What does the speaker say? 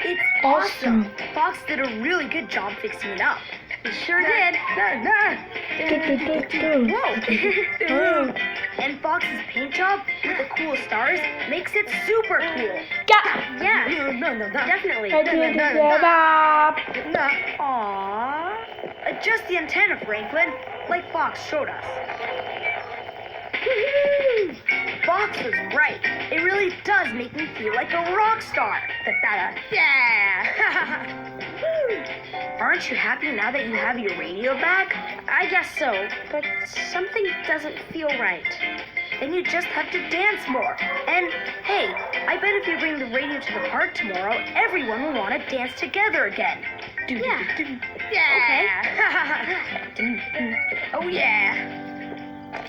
It's awesome. Fox did a really good job fixing it up. He sure did. Whoa. And Fox's paint job with the cool stars makes it super cool. Yeah. Definitely. Aww. Adjust the antenna, Franklin, like Fox showed us. Fox was right. It really does make me feel like a rock star. Yeah. Aren't you happy now that you have your radio back? I guess so, but something doesn't feel right. Then you just have to dance more. And hey, I bet if you bring the radio to the park tomorrow, everyone will want to dance together again. Yeah. Okay. Oh yeah.